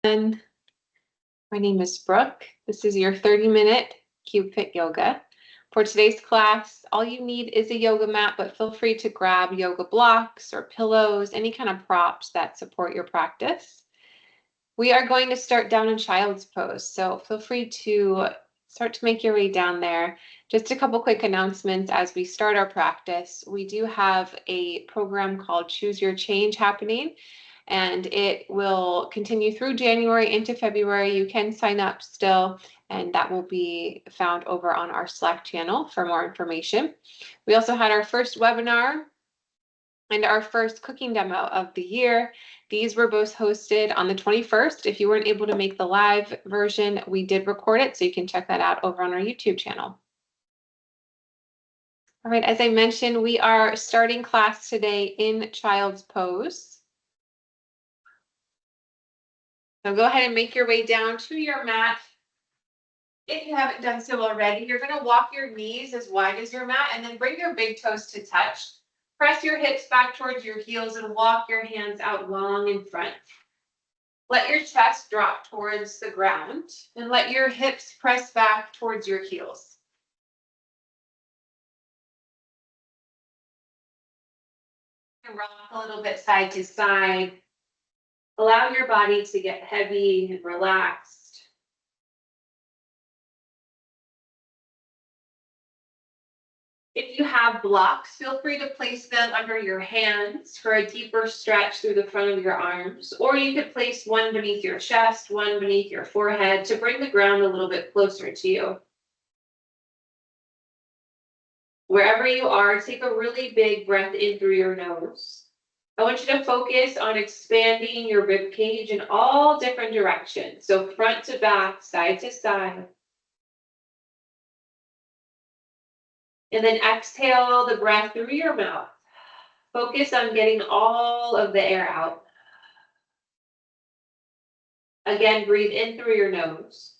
And my name is Brooke. This is your 30-minute Cube Fit Yoga. For today's class, all you need is a yoga mat, but feel free to grab yoga blocks or pillows, any kind of props that support your practice. We are going to start down in child's pose, so feel free to start to make your way down there. Just a couple quick announcements as we start our practice. We do have a program called Choose Your Change happening, and it will continue through January into February. You can sign up still, and that will be found over on our Slack channel for more information. We also had our first webinar and our first cooking demo of the year. These were both hosted on the 21st. If you weren't able to make the live version, we did record it, so you can check that out over on our YouTube channel. All right, as I mentioned, we are starting class today in child's pose. So go ahead and make your way down to your mat. If you haven't done so already, you're going to walk your knees as wide as your mat and then bring your big toes to touch. Press your hips back towards your heels and walk your hands out long in front. Let your chest drop towards the ground and let your hips press back towards your heels. And rock a little bit side to side. Allow your body to get heavy and relaxed. If you have blocks, feel free to place them under your hands for a deeper stretch through the front of your arms, or you could place one beneath your chest, one beneath your forehead to bring the ground a little bit closer to you. Wherever you are, take a really big breath in through your nose. I want you to focus on expanding your rib cage in all different directions. So front to back, side to side. And then exhale the breath through your mouth. Focus on getting all of the air out. Again, breathe in through your nose.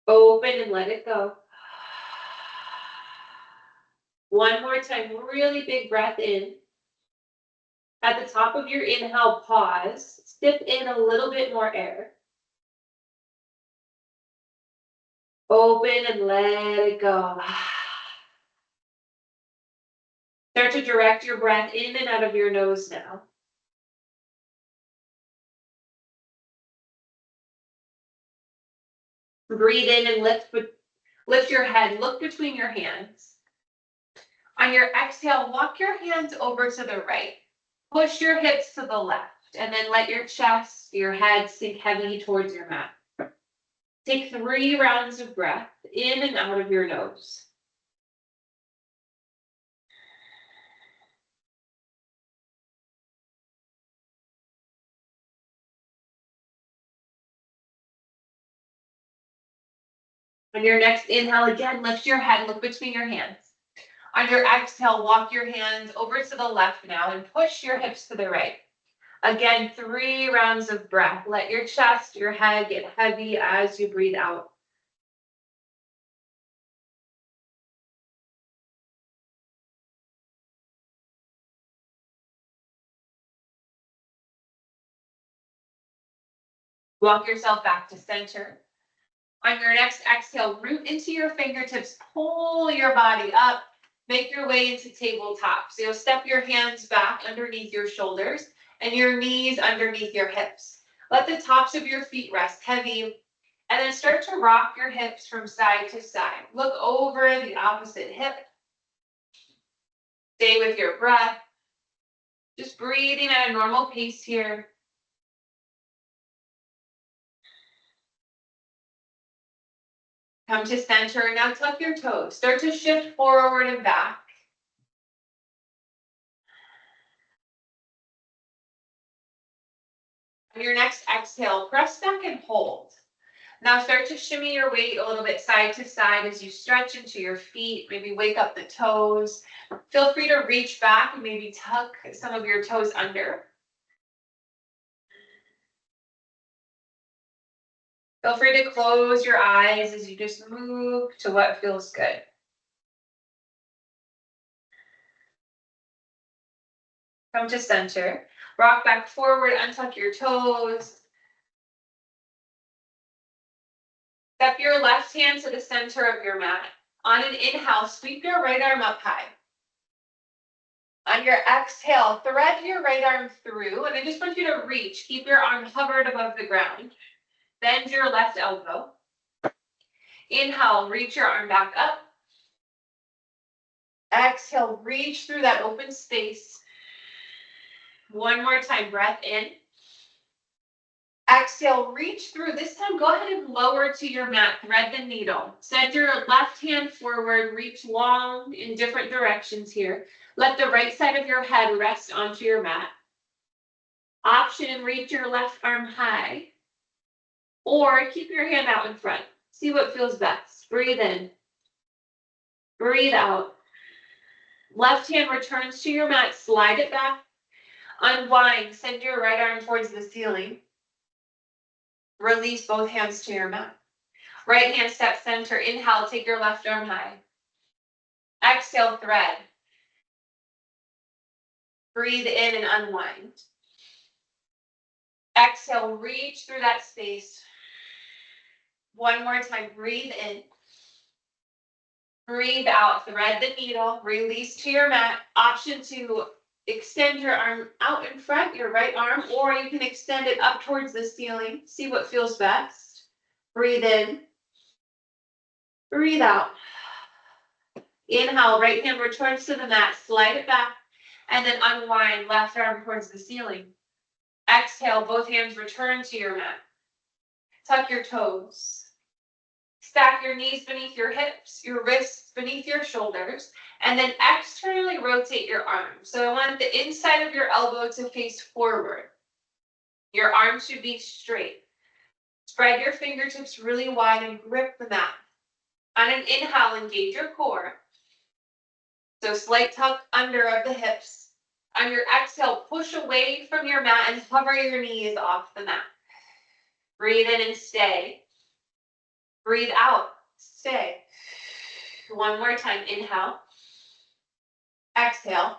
Open and let it go. One more time, really big breath in. At the top of your inhale, pause. Sip in a little bit more air. Open and let it go. Start to direct your breath in and out of your nose now. Breathe in and lift your head. Look between your hands. On your exhale, walk your hands over to the right. Push your hips to the left, and then let your chest, your head sink heavy towards your mat. Take 3 rounds of breath in and out of your nose. On your next inhale, again, lift your head, look between your hands. On your exhale, walk your hands over to the left now and push your hips to the right. Again, 3 rounds of breath. Let your chest, your head get heavy as you breathe out. Walk yourself back to center. On your next exhale, root into your fingertips, pull your body up, make your way into tabletop. So you'll step your hands back underneath your shoulders and your knees underneath your hips. Let the tops of your feet rest heavy, and then start to rock your hips from side to side. Look over the opposite hip. Stay with your breath. Just breathing at a normal pace here. Come to center. Now tuck your toes. Start to shift forward and back. On your next exhale, press back and hold. Now start to shimmy your weight a little bit side to side as you stretch into your feet. Maybe wake up the toes. Feel free to reach back and maybe tuck some of your toes under. Feel free to close your eyes as you just move to what feels good. Come to center. Rock back forward, untuck your toes. Step your left hand to the center of your mat. On an inhale, sweep your right arm up high. On your exhale, thread your right arm through, and I just want you to reach. Keep your arm hovered above the ground. Bend your left elbow. Inhale, reach your arm back up. Exhale, reach through that open space. One more time, breath in. Exhale, reach through. This time, go ahead and lower to your mat. Thread the needle. Send your left hand forward. Reach long in different directions here. Let the right side of your head rest onto your mat. Option, reach your left arm high. Or keep your hand out in front. See what feels best. Breathe in. Breathe out. Left hand returns to your mat. Slide it back. Unwind. Send your right arm towards the ceiling. Release both hands to your mat. Right hand step center. Inhale, take your left arm high. Exhale, thread. Breathe in and unwind. Exhale, reach through that space. One more time, breathe in. Breathe out, thread the needle, release to your mat. Option to extend your arm out in front, your right arm, or you can extend it up towards the ceiling. See what feels best. Breathe in. Breathe out. Inhale, right hand returns to the mat, slide it back, and then unwind, left arm towards the ceiling. Exhale, both hands return to your mat. Tuck your toes. Stack your knees beneath your hips, your wrists beneath your shoulders, and then externally rotate your arms. So I want the inside of your elbow to face forward. Your arms should be straight. Spread your fingertips really wide and grip the mat. On an inhale, engage your core. So slight tuck under of the hips. On your exhale, push away from your mat and hover your knees off the mat. Breathe in and stay. Breathe out, stay. One more time, inhale. Exhale.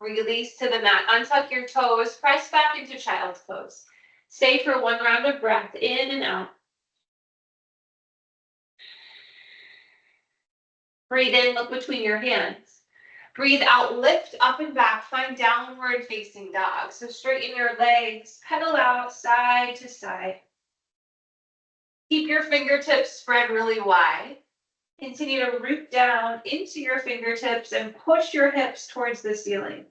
Release to the mat. Untuck your toes. Press back into child's pose. Stay for one round of breath, in and out. Breathe in, look between your hands. Breathe out, lift up and back, find downward facing dog. So straighten your legs, pedal out side to side. Keep your fingertips spread really wide. Continue to root down into your fingertips and push your hips towards the ceiling.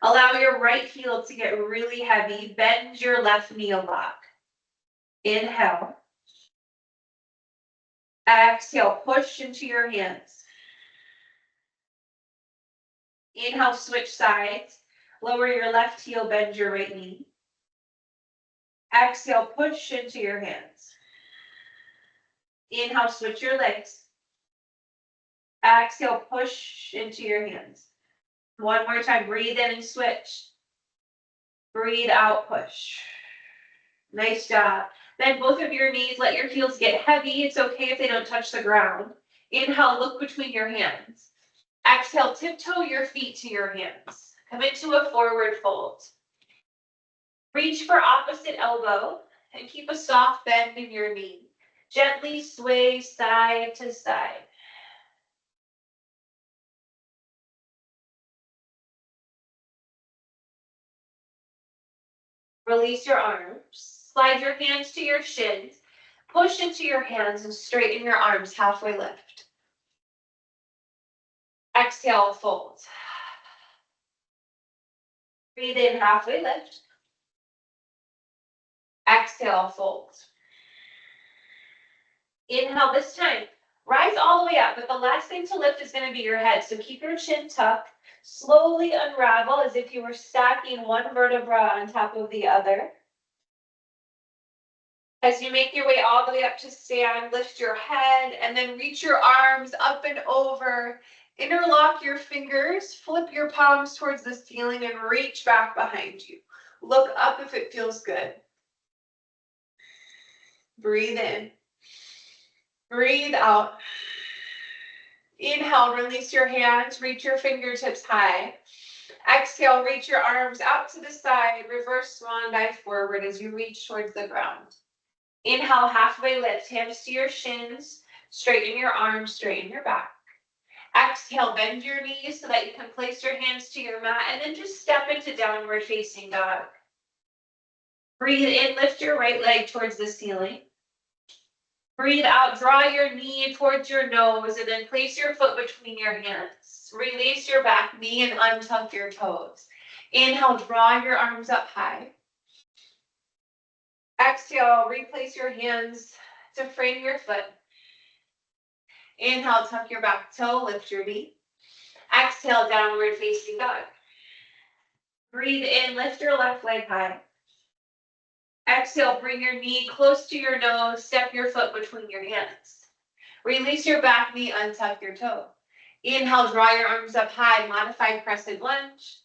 Allow your right heel to get really heavy. Bend your left knee a lot. Inhale. Exhale, push into your hands. Inhale, switch sides. Lower your left heel, bend your right knee. Exhale, push into your hands. Inhale, switch your legs. Exhale, push into your hands. One more time, breathe in and switch. Breathe out, push. Nice job. Bend both of your knees, let your heels get heavy. It's okay if they don't touch the ground. Inhale, look between your hands. Exhale, tiptoe your feet to your hands. Come into a forward fold. Reach for opposite elbow and keep a soft bend in your knee. Gently sway side to side. Release your arms. Slide your hands to your shins. Push into your hands and straighten your arms, halfway lift. Exhale, fold. Breathe in, halfway lift. Exhale, fold. Inhale this time. Rise all the way up, but the last thing to lift is going to be your head. So keep your chin tucked. Slowly unravel as if you were stacking one vertebra on top of the other. As you make your way all the way up to stand, lift your head and then reach your arms up and over. Interlock your fingers, flip your palms towards the ceiling and reach back behind you. Look up if it feels good. Breathe in. Breathe out. Inhale, release your hands, reach your fingertips high. Exhale, reach your arms out to the side, reverse swan dive forward as you reach towards the ground. Inhale, halfway lift, hands to your shins, straighten your arms, straighten your back. Exhale, bend your knees so that you can place your hands to your mat and then just step into downward facing dog. Breathe in, lift your right leg towards the ceiling. Breathe out, draw your knee towards your nose and then place your foot between your hands. Release your back knee and untuck your toes. Inhale, draw your arms up high. Exhale, replace your hands to frame your foot. Inhale, tuck your back toe, lift your knee. Exhale, downward facing dog. Breathe in, lift your left leg high. Exhale, bring your knee close to your nose, step your foot between your hands. Release your back knee, untuck your toe. Inhale, draw your arms up high, modified crescent lunge.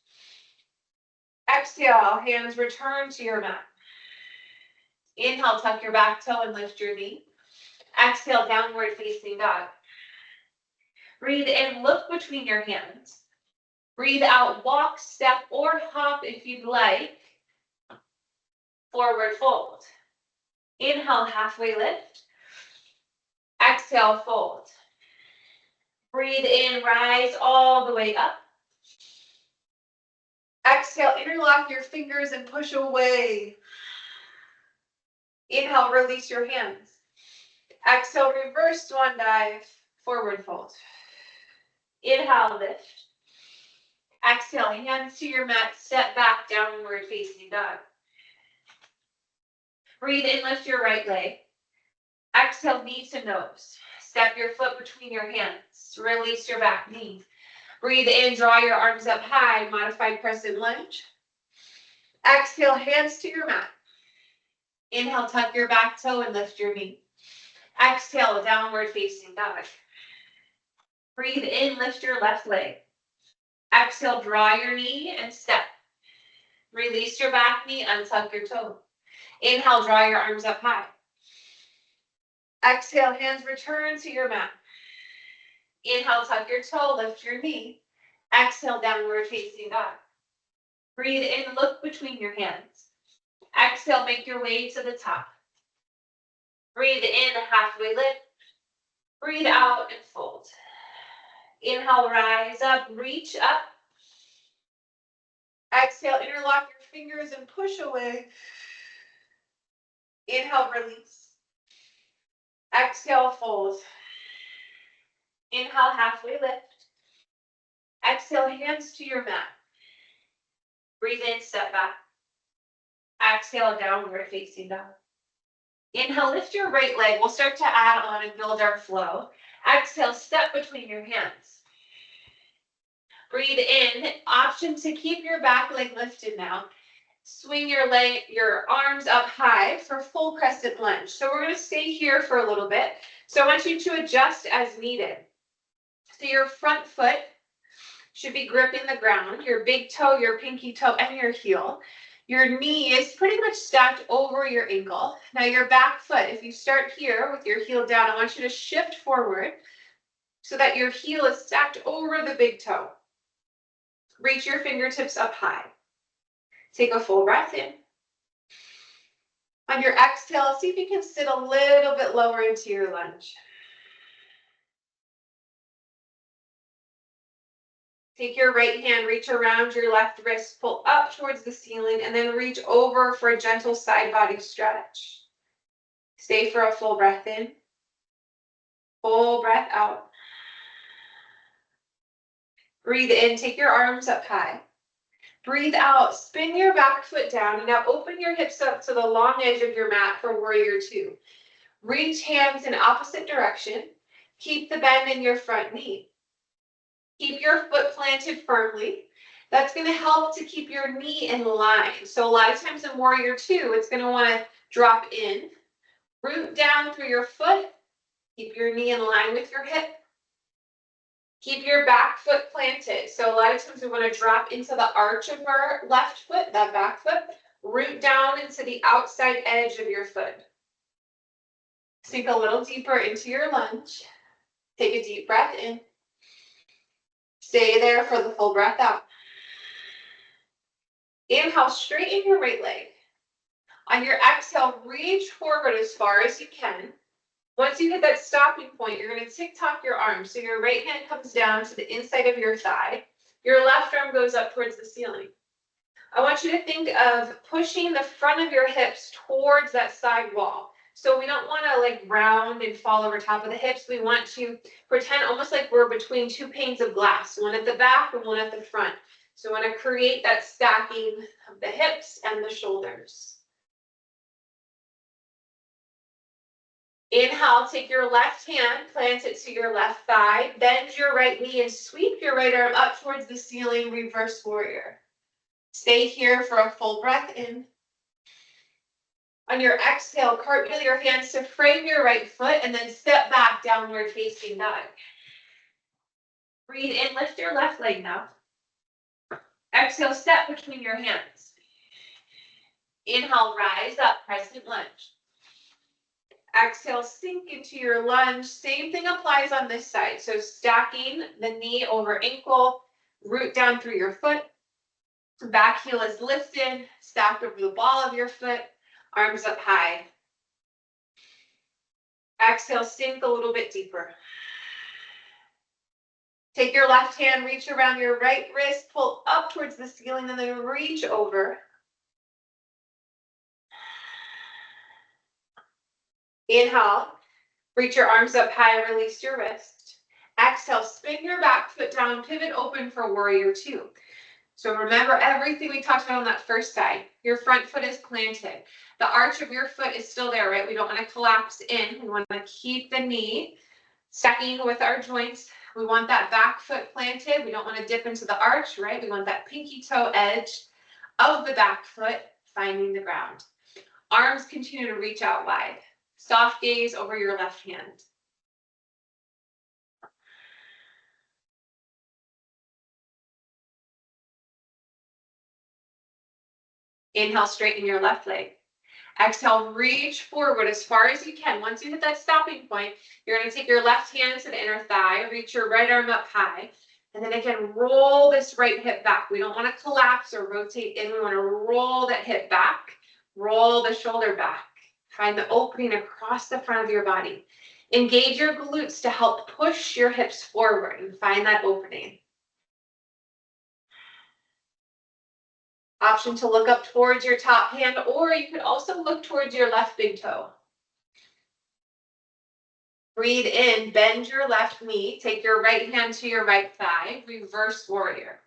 Exhale, hands return to your mat. Inhale, tuck your back toe and lift your knee. Exhale, downward facing dog. Breathe in, look between your hands. Breathe out, walk, step, or hop if you'd like. Forward fold. Inhale, halfway lift. Exhale, fold. Breathe in, rise all the way up. Exhale, interlock your fingers and push away. Inhale, release your hands. Exhale, reverse swan dive, forward fold. Inhale, lift. Exhale, hands to your mat, step back, downward facing dog. Breathe in, lift your right leg. Exhale, knee to nose. Step your foot between your hands. Release your back knee. Breathe in, draw your arms up high, modified crescent lunge. Exhale, hands to your mat. Inhale, tuck your back toe and lift your knee. Exhale, downward facing dog. Breathe in, lift your left leg. Exhale, draw your knee and step. Release your back knee, untuck your toe. Inhale, draw your arms up high. Exhale, hands return to your mat. Inhale, tuck your toe, lift your knee. Exhale, downward facing dog. Breathe in, look between your hands. Exhale, make your way to the top. Breathe in, halfway lift. Breathe out and fold. Inhale, rise up, reach up. Exhale, interlock your fingers and push away. Inhale, release. Exhale, fold. Inhale, halfway lift. Exhale, hands to your mat. Breathe in, step back. Exhale, downward facing dog. Inhale, lift your right leg. We'll start to add on and build our flow. Exhale, step between your hands. Breathe in, option to keep your back leg lifted now. Swing your arms up high for full crescent lunge. So we're going to stay here for a little bit. So I want you to adjust as needed. So your front foot should be gripping the ground, your big toe, your pinky toe, and your heel. Your knee is pretty much stacked over your ankle. Now your back foot, if you start here with your heel down, I want you to shift forward so that your heel is stacked over the big toe. Reach your fingertips up high. Take a full breath in. On your exhale, see if you can sit a little bit lower into your lunge. Take your right hand, reach around your left wrist, pull up towards the ceiling, and then reach over for a gentle side body stretch. Stay for a full breath in. Full breath out. Breathe in, take your arms up high. Breathe out, spin your back foot down, and now open your hips up to the long edge of your mat for warrior two. Reach hands in opposite direction. Keep the bend in your front knee. Keep your foot planted firmly. That's going to help to keep your knee in line. So a lot of times in warrior two, it's going to want to drop in. Root down through your foot. Keep your knee in line with your hip. Keep your back foot planted. So a lot of times we want to drop into the arch of our left foot, that back foot. Root down into the outside edge of your foot. Sink a little deeper into your lunge. Take a deep breath in. Stay there for the full breath out. Inhale, straighten your right leg. On your exhale, reach forward as far as you can. Once you hit that stopping point, you're going to tick-tock your arms. So your right hand comes down to the inside of your thigh. Your left arm goes up towards the ceiling. I want you to think of pushing the front of your hips towards that side wall. So we don't want to like round and fall over top of the hips. We want to pretend almost like we're between two panes of glass, one at the back and one at the front. So we want to create that stacking of the hips and the shoulders. Inhale, take your left hand, plant it to your left thigh, bend your right knee and sweep your right arm up towards the ceiling, reverse warrior. Stay here for a full breath in. On your exhale, cartwheel your hands to frame your right foot and then step back, downward facing dog. Breathe in, lift your left leg now. Exhale, step between your hands. Inhale, rise up, crescent lunge. Exhale, sink into your lunge. Same thing applies on this side. So stacking the knee over ankle, root down through your foot. Back heel is lifted, stacked over the ball of your foot, arms up high. Exhale, sink a little bit deeper. Take your left hand, reach around your right wrist, pull up towards the ceiling, and then reach over. Inhale, reach your arms up high, release your wrist. Exhale, spin your back foot down, pivot open for warrior two. So remember everything we talked about on that first side. Your front foot is planted. The arch of your foot is still there, right? We don't want to collapse in. We want to keep the knee stacking with our joints. We want that back foot planted. We don't want to dip into the arch, right? We want that pinky toe edge of the back foot finding the ground. Arms continue to reach out wide. Soft gaze over your left hand. Inhale, straighten your left leg. Exhale, reach forward as far as you can. Once you hit that stopping point, you're going to take your left hand to the inner thigh, reach your right arm up high, and then again, roll this right hip back. We don't want to collapse or rotate in. We want to roll that hip back, roll the shoulder back. Find the opening across the front of your body. Engage your glutes to help push your hips forward and find that opening. Option to look up towards your top hand, or you could also look towards your left big toe. Breathe in, bend your left knee, take your right hand to your right thigh, reverse warrior.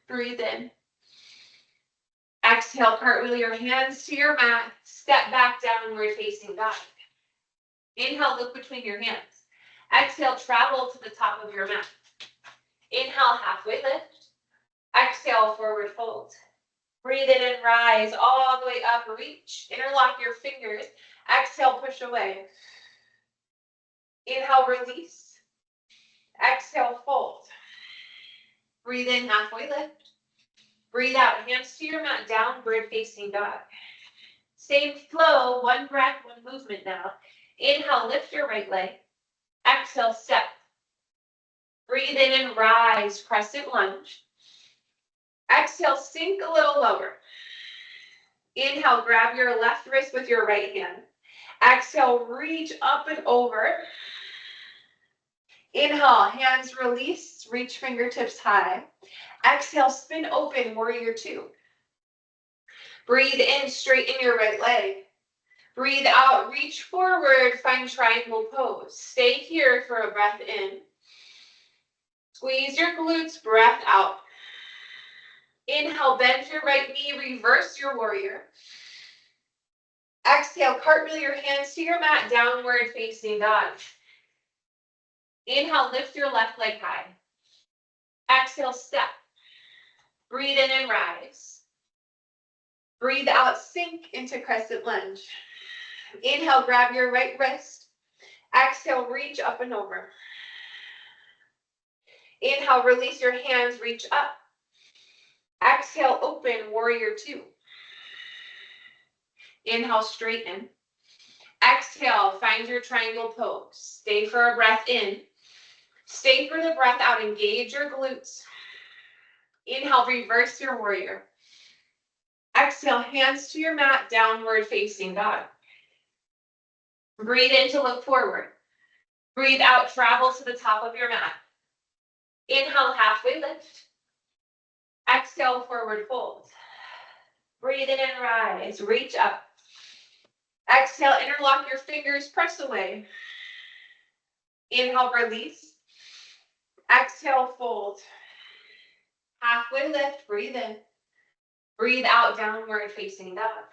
Breathe in. Exhale, cartwheel your hands to your mat, step back, downward facing dog. Inhale, look between your hands. Exhale, travel to the top of your mat. Inhale, halfway lift. Exhale, forward fold. Breathe in and rise all the way up, reach. Interlock your fingers. Exhale, push away. Inhale, release. Exhale, fold. Breathe in, halfway lift. Breathe out, hands to your mat, downward facing dog. Same flow, one breath, one movement now. Inhale, lift your right leg. Exhale, step. Breathe in and rise, crescent lunge. Exhale, sink a little lower. Inhale, grab your left wrist with your right hand. Exhale, reach up and over. Inhale, hands release, reach fingertips high. Exhale, spin open, warrior two. Breathe in, straighten your right leg. Breathe out, reach forward, find triangle pose. Stay here for a breath in. Squeeze your glutes, breath out. Inhale, bend your right knee, reverse your warrior. Exhale, cartwheel your hands to your mat, downward facing dog. Inhale, lift your left leg high. Exhale, step. Breathe in and rise. Breathe out, sink into crescent lunge. Inhale, grab your right wrist. Exhale, reach up and over. Inhale, release your hands, reach up. Exhale, open, warrior two. Inhale, straighten. Exhale, find your triangle pose. Stay for a breath in. Stay for the breath out. Engage your glutes. Inhale, reverse your warrior. Exhale, hands to your mat, downward facing dog. Breathe in to look forward. Breathe out, travel to the top of your mat. Inhale, halfway lift. Exhale, forward fold. Breathe in and rise, reach up. Exhale, interlock your fingers, press away. Inhale, release. Exhale, fold. Halfway lift, breathe in. Breathe out, downward facing dog.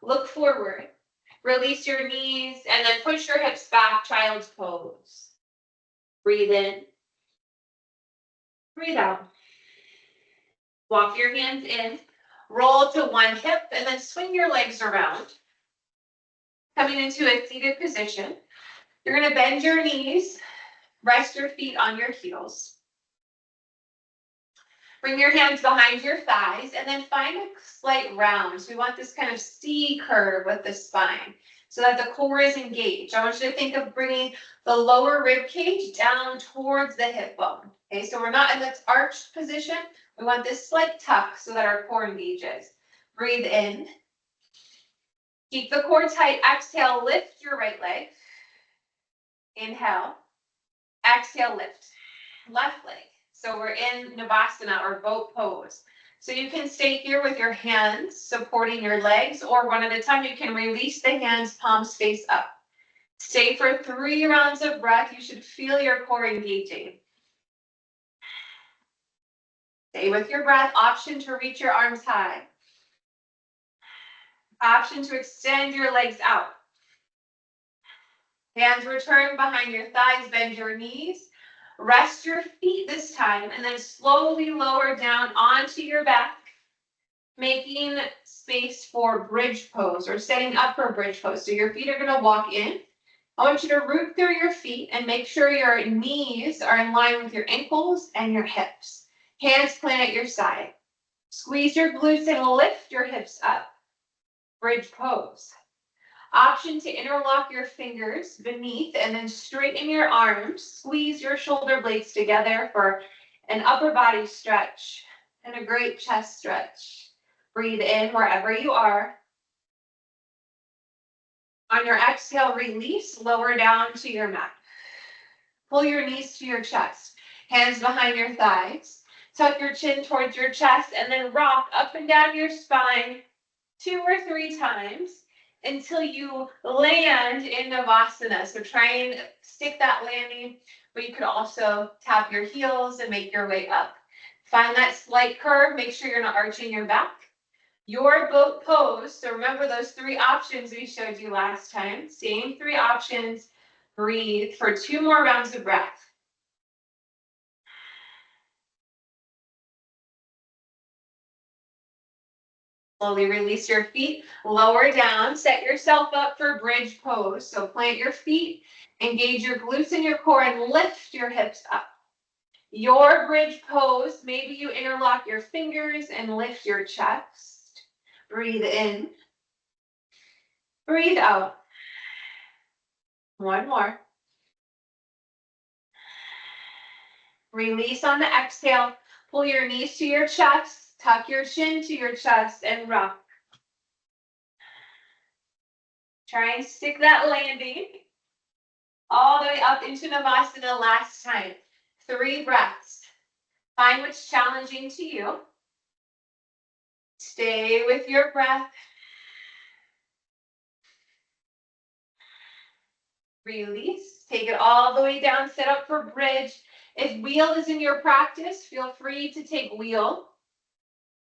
Look forward. Release your knees and then push your hips back, child's pose. Breathe in. Breathe out. Walk your hands in. Roll to one hip and then swing your legs around. Coming into a seated position. You're going to bend your knees. Rest your feet on your heels. Bring your hands behind your thighs and then find a slight round. So we want this kind of C curve with the spine so that the core is engaged. I want you to think of bringing the lower rib cage down towards the hip bone. Okay, so we're not in this arched position. We want this slight tuck so that our core engages. Breathe in. Keep the core tight. Exhale, lift your right leg. Inhale. Exhale, lift. Left leg. So we're in Navasana or boat pose. So you can stay here with your hands supporting your legs, or one at a time you can release the hands, palms face up. Stay for 3 rounds of breath. You should feel your core engaging. Stay with your breath. Option to reach your arms high. Option to extend your legs out. Hands return behind your thighs, bend your knees. Rest your feet this time and then slowly lower down onto your back, making space for bridge pose or setting up for bridge pose. So your feet are going to walk in. I want you to root through your feet and make sure your knees are in line with your ankles and your hips. Hands plant at your side. Squeeze your glutes and lift your hips up. Bridge pose. Option to interlock your fingers beneath and then straighten your arms. Squeeze your shoulder blades together for an upper body stretch and a great chest stretch. Breathe in wherever you are. On your exhale, release, lower down to your mat. Pull your knees to your chest. Hands behind your thighs. Tuck your chin towards your chest and then rock up and down your spine 2 or 3 times until you land in Navasana. So try and stick that landing, but you could also tap your heels and make your way up. Find that slight curve. Make sure you're not arching your back. Your boat pose. So remember those 3 options we showed you last time. Same 3 options. Breathe for 2 more rounds of breath. Slowly release your feet, lower down, set yourself up for bridge pose. So plant your feet, engage your glutes and your core, and lift your hips up. Your bridge pose, maybe you interlock your fingers and lift your chest. Breathe in. Breathe out. One more. Release on the exhale. Pull your knees to your chest. Tuck your chin to your chest and rock. Try and stick that landing all the way up into Navasana last time. 3 breaths. Find what's challenging to you. Stay with your breath. Release. Take it all the way down. Set up for bridge. If wheel is in your practice, feel free to take wheel.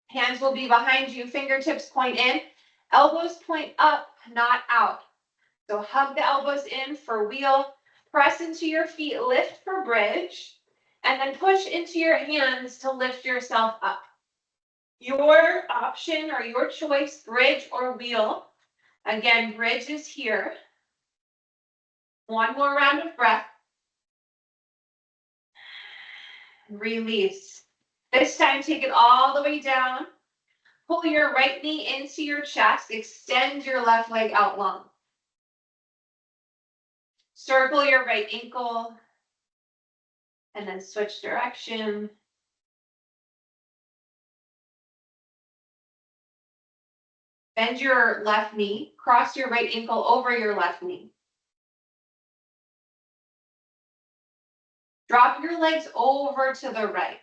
Hands will be behind you. Fingertips point in. Elbows point up, not out. So hug the elbows in for wheel. Press into your feet. Lift for bridge. And then push into your hands to lift yourself up. Your option or your choice, bridge or wheel. Again, bridge is here. 1 more round of breath. Release. This time, take it all the way down. Pull your right knee into your chest. Extend your left leg out long. Circle your right ankle. and then switch direction. Bend your left knee, cross your right ankle over your left knee. Drop your legs over to the right.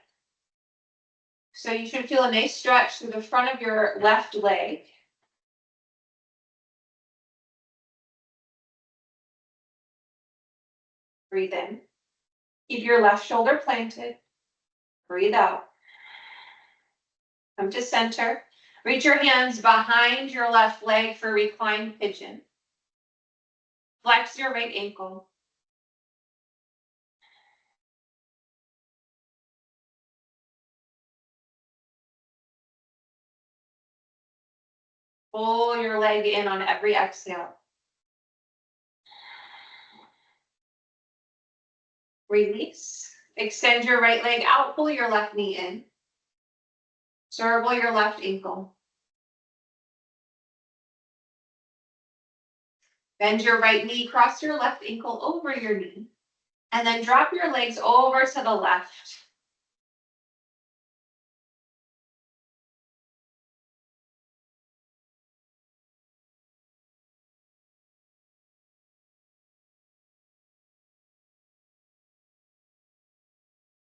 So you should feel a nice stretch through the front of your left leg. Breathe in. Keep your left shoulder planted. Breathe out. Come to center. Reach your hands behind your left leg for reclined pigeon. Flex your right ankle. Pull your leg in on every exhale. Release. Extend your right leg out, pull your left knee in. Circle your left ankle. Bend your right knee, cross your left ankle over your knee, and then drop your legs over to the left.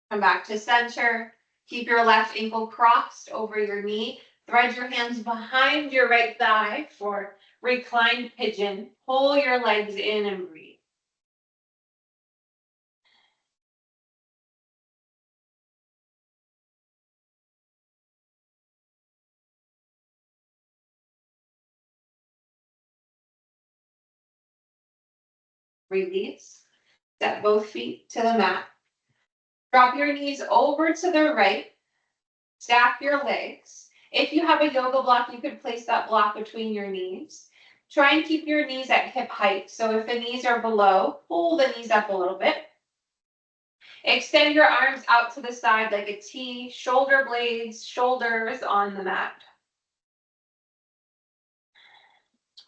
Come back to center. Keep your left ankle crossed over your knee. Thread your hands behind your right thigh for reclined pigeon. Pull your legs in and breathe. Release. Step both feet to the mat. Drop your knees over to the right. Stack your legs. If you have a yoga block, you could place that block between your knees. Try and keep your knees at hip height. So if the knees are below, pull the knees up a little bit. Extend your arms out to the side like a T, shoulder blades, shoulders on the mat.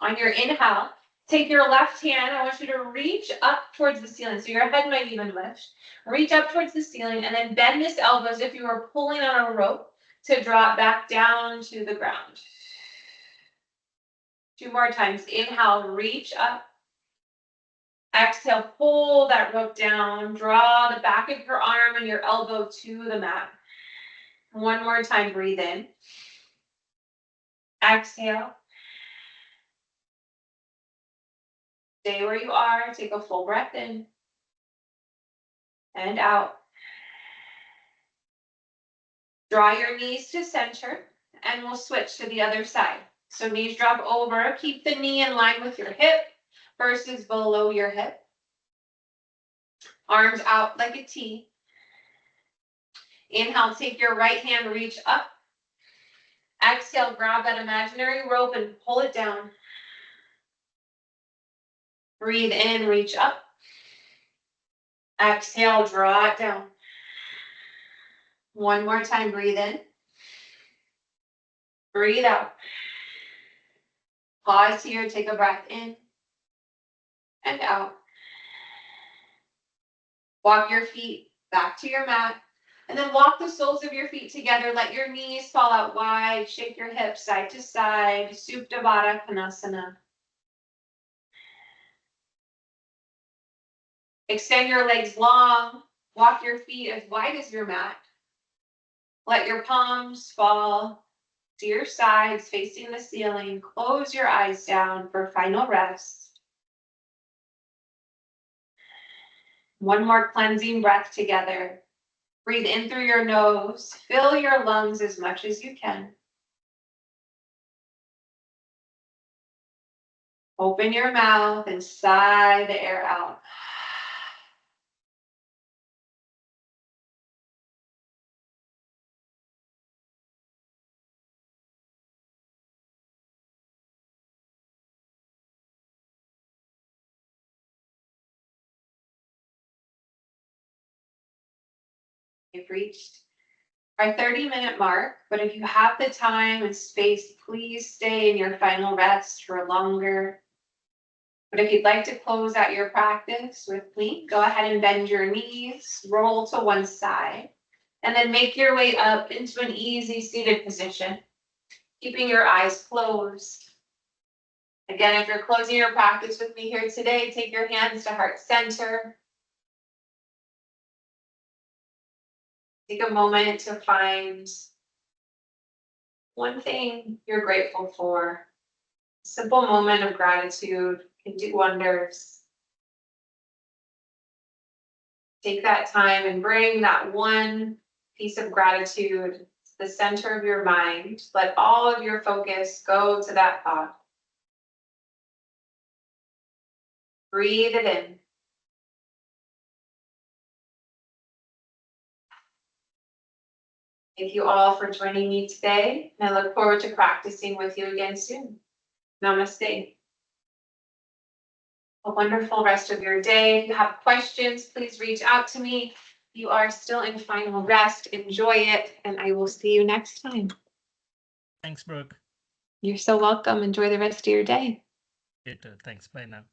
On your inhale, take your left hand. I want you to reach up towards the ceiling. So your head might even lift. Reach up towards the ceiling and then bend this elbow as if you were pulling on a rope to drop back down to the ground. 2 more times. Inhale, reach up. Exhale, pull that rope down. Draw the back of your arm and your elbow to the mat. 1 more time, breathe in. Exhale. Stay where you are. Take a full breath in. And out. Draw your knees to center, and we'll switch to the other side. So knees drop over. Keep the knee in line with your hip versus below your hip. Arms out like a T. Inhale, take your right hand, reach up. Exhale, grab that imaginary rope and pull it down. Breathe in, reach up. Exhale, draw it down. 1 more time, breathe in. Breathe out. Pause here, take a breath in and out. Walk your feet back to your mat. And then walk the soles of your feet together. Let your knees fall out wide. Shake your hips side to side. Supta Baddha Konasana. Extend your legs long. Walk your feet as wide as your mat. Let your palms fall to your sides, facing the ceiling. Close your eyes down for final rest. 1 more cleansing breath together. Breathe in through your nose. Fill your lungs as much as you can. Open your mouth and sigh the air out. We've reached our 30-minute mark, but if you have the time and space, please stay in your final rest for longer. But if you'd like to close out your practice with me, go ahead and bend your knees, roll to one side, and then make your way up into an easy seated position, keeping your eyes closed. Again, if you're closing your practice with me here today, take your hands to heart center. Take a moment to find one thing you're grateful for. A simple moment of gratitude can do wonders. Take that time and bring that one piece of gratitude to the center of your mind. Let all of your focus go to that thought. Breathe it in. Thank you all for joining me today, and I look forward to practicing with you again soon. Namaste. A wonderful rest of your day. If you have questions, please reach out to me. You are still in final rest. Enjoy it, and I will see you next time. Thanks, Brooke. You're so welcome. Enjoy the rest of your day. You too. Thanks. Bye now.